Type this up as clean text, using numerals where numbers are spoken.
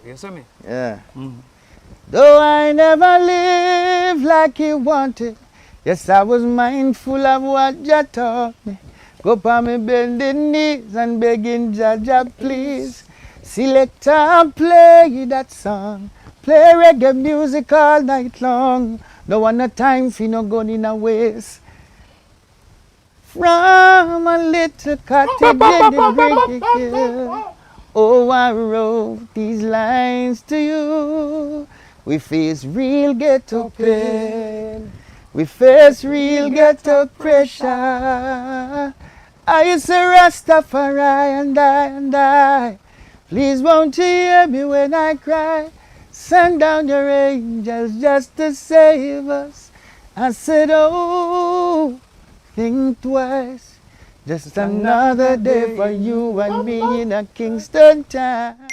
You see me? Yeah. Though I never lived like you wanted, yes, I was mindful of what you taught me. Go on me bending knees and begging Jaja, please. Select and play that song. Play reggae music all night long. No one no time for no gun in a waste. From a little cottage in the great hill. Oh, I wrote these lines to you. We face real ghetto pain. We face real ghetto pressure. I used to Rastafari and I. Please won't you hear me when I cry? Send down your angels just to save us. I said, oh, think twice. Just another day for you and me in a Kingston town.